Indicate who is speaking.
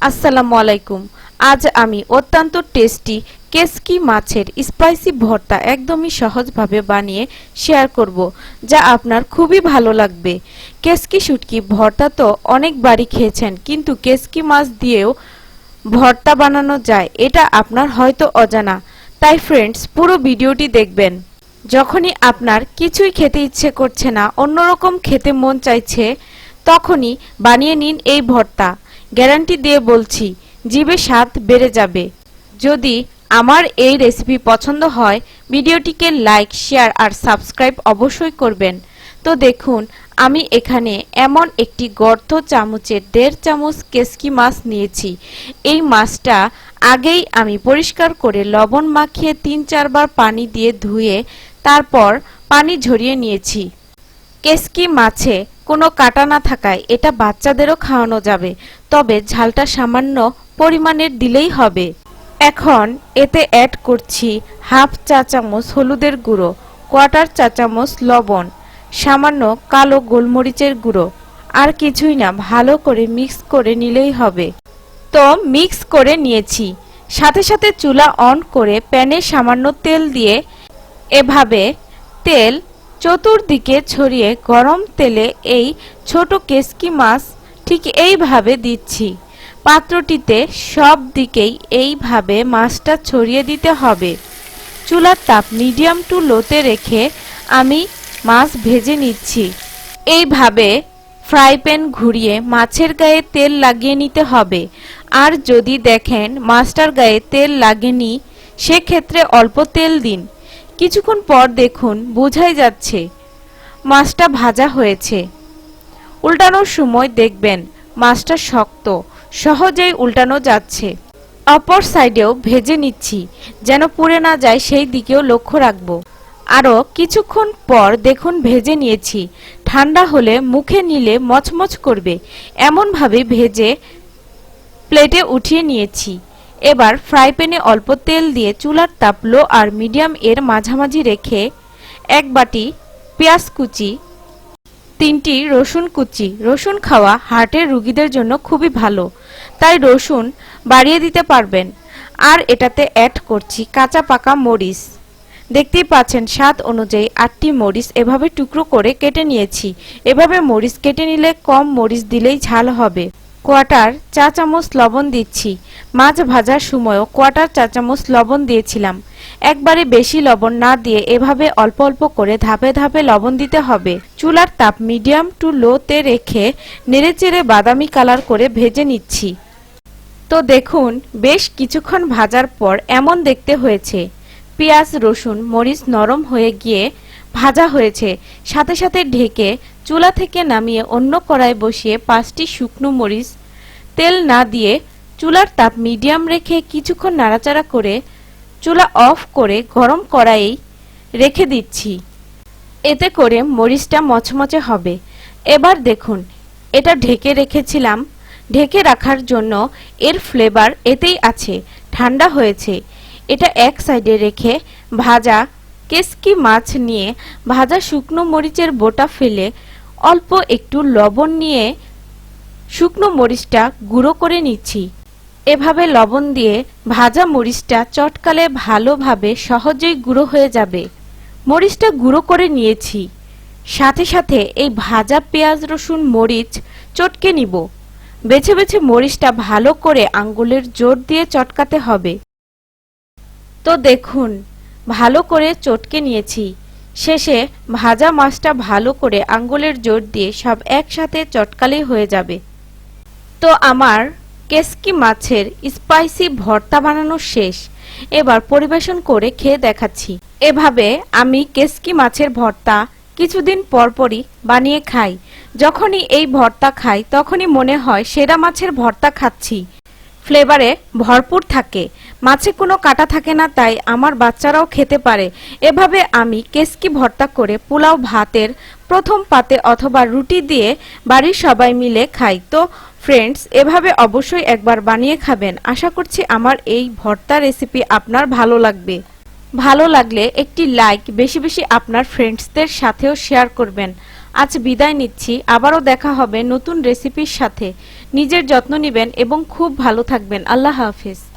Speaker 1: আসসালামু আলাইকুম। আজ আমি অত্যন্ত টেস্টি কেসকি মাছের স্পাইসি ভর্তা একদমই সহজভাবে বানিয়ে শেয়ার করব, যা আপনার খুবই ভালো লাগবে। কেসকি শুটকি ভর্তা তো অনেকবারই খেয়েছেন, কিন্তু কেসকি মাছ দিয়েও ভর্তা বানানো যায় এটা আপনার হয়তো অজানা। তাই ফ্রেন্ডস, পুরো ভিডিওটি দেখবেন। যখনই আপনার কিছুই খেতে ইচ্ছে করছে না, অন্যরকম খেতে মন চাইছে, তখনই বানিয়ে নিন এই ভর্তা। গ্যারান্টি দিয়ে বলছি, জিভে স্বাদ বেড়ে যাবে। যদি আমার এই রেসিপি পছন্দ হয়, ভিডিওটিকে লাইক, শেয়ার আর সাবস্ক্রাইব অবশ্যই করবেন। তো দেখুন, আমি এখানে এমন একটি গর্ত চামচের 1.5 চামচ কেসকি মাছ নিয়েছি। এই মাছটা আগেই আমি পরিষ্কার করে লবণ মাখিয়ে 3-4 বার পানি দিয়ে ধুয়ে তারপর পানি ঝরিয়ে নিয়েছি। কেসকি মাছে কোনো কাঁটা না থাকায় এটা বাচ্চাদেরও খাওয়ানো যাবে, তবে ঝালটা সামান্য পরিমাণের দিলেই হবে। এখন এতে অ্যাড করছি হাফ চা চামচ হলুদের গুঁড়ো, 1/4 চা চামচ লবণ, সামান্য কালো গোলমরিচের গুঁড়ো, আর কিছুই না, ভালো করে মিক্স করে নিলেই হবে। তো মিক্স করে নিয়েছি। সাথে সাথে চুলা অন করে প্যানে সামান্য তেল দিয়ে এভাবে তেল চতুর্দিকে ছড়িয়ে গরম তেলে এই ছোট কেসকি মাছ ঠিক এইভাবে দিচ্ছি। পাত্রটিতে সব দিকেই এইভাবে মাছটা ছড়িয়ে দিতে হবে। চুলার তাপ মিডিয়াম টু লোতে রেখে আমি মাছ ভেজে নিচ্ছি। এইভাবে ফ্রাই প্যান ঘুরিয়ে মাছের গায়ে তেল লাগিয়ে নিতে হবে। আর যদি দেখেন মাছটার গায়ে তেল লাগেনি, সেক্ষেত্রে অল্প তেল দিন। কিছুক্ষণ পর দেখুন, বোঝাই যাচ্ছে মাছটা ভাজা হয়েছে। উল্টানোর সময় দেখবেন মাছটা শক্ত, সহজেই উল্টানো যাচ্ছে। অপর সাইডেও ভেজে নিচ্ছি, যেন পুড়ে না যায় সেই দিকেও লক্ষ্য রাখব। আরও কিছুক্ষণ পর দেখুন ভেজে নিয়েছি। ঠান্ডা হলে মুখে নিলে মচমচ করবে, এমনভাবে ভেজে প্লেটে উঠিয়ে নিয়েছি। এবার ফ্রাই প্যানে অল্প তেল দিয়ে চুলার তাপ লো আর মিডিয়াম এর মাঝামাঝি রেখে 1 বাটি পেঁয়াজ কুচি, 3টি রসুন কুচি। রসুন খাওয়া হার্টের রোগীদের জন্য খুবই ভালো, তাই রসুন বাড়িয়ে দিতে পারবেন। আর এটাতে অ্যাড করছি কাঁচা পাকা মরিচ। দেখতেই পাচ্ছেন স্বাদ অনুযায়ী 8টি মরিচ এভাবে টুকরো করে কেটে নিয়েছি। এভাবে মরিচ কেটে নিলে কম মরিচ দিলেই ঝাল হবে। 1/4 চা চামচ লবণ দিচ্ছি। মাছ ভাজার সময়ও 1/4 চা চামচ লবণ দিয়েছিলাম। একবারে বেশি লবণ না দিয়ে এভাবে অল্প অল্প করে ধাপে ধাপে লবণ দিতে হবে। চুলার তাপ মিডিয়াম টু লোতে রেখে নেড়েচেড়ে বাদামি কালার করে ভেজে নিচ্ছি। তো দেখুন, বেশ কিছুক্ষণ ভাজার পর এমন দেখতে হয়েছে। পেঁয়াজ, রসুন, মরিচ নরম হয়ে গিয়ে ভাজা হয়েছে। সাথে সাথে ঢেকে চুলা থেকে নামিয়ে অন্য কড়াই বসিয়ে 5টি শুকনো মরিচ, তেল না দিয়ে চুলার তাপ মিডিয়াম রেখে কিছুক্ষণ নাড়াচাড়া করে চুলা অফ করে গরম কড়াইয়ে রেখে দিচ্ছি। এতে করে মরিচটা মচমচে হবে। এবার দেখুন, এটা ঢেকে রেখেছিলাম। ঢেকে রাখার জন্য এর ফ্লেভার এতেই আছে। ঠান্ডা হয়েছে। এটা এক সাইডে রেখে ভাজা কেসকি মাছ নিয়ে ভাজা শুকনো মরিচের বোটা ফেলে অল্প একটু লবণ নিয়ে শুকনো মরিচটা গুঁড়ো করে নিচ্ছি। এভাবে লবণ দিয়ে ভাজা মরিচটা চটকালে ভালোভাবে সহজেই গুঁড়ো হয়ে যাবে। মরিচটা গুঁড়ো করে নিয়েছি। সাথে সাথে এই ভাজা পেঁয়াজ, রসুন, মরিচ চটকে নিব। বেছে বেছে মরিচটা ভালো করে আঙ্গুলের জোর দিয়ে চটকাতে হবে। তো দেখুন, ভালো করে চটকে নিয়েছি। শেষে ভাজা মাছটা ভালো করে আঙ্গুলের জোর দিয়ে সব একসাথে চটকালেই হয়ে যাবে। তো আমার কেসকি মাছের স্পাইসি ভর্তা বানানো শেষ। এবার পরিবেশন করে খেয়ে দেখাচ্ছি। এভাবে আমি কেসকি মাছের ভর্তা কিছুদিন পরপরই বানিয়ে খাই। যখনই এই ভর্তা খাই তখনই মনে হয় সেরা মাছের ভর্তা খাচ্ছি। ফ্লেভারে ভরপুর থাকে, মাছে কোনো কাঁটা থাকে না, তাই আমার বাচ্চারাও খেতে পারে। এভাবে আমি কেসকি ভর্তা করে পোলাও ভাতের প্রথম পাতে অথবা রুটি দিয়ে বাড়ির সবাই মিলে খাই। তো ফ্রেন্ডস, এভাবে অবশ্যই একবার বানিয়ে খাবেন। আশা করছি আমার এই ভর্তা রেসিপি আপনার ভালো লাগবে। ভালো লাগলে একটি লাইক, বেশি বেশি আপনার ফ্রেন্ডসদের সাথেও শেয়ার করবেন। আজ বিদায় নিচ্ছি। আবারও দেখা হবে নতুন রেসিপির সাথে। নিজের যত্ন নেবেন এবং খুব ভালো থাকবেন। আল্লাহ হাফেজ।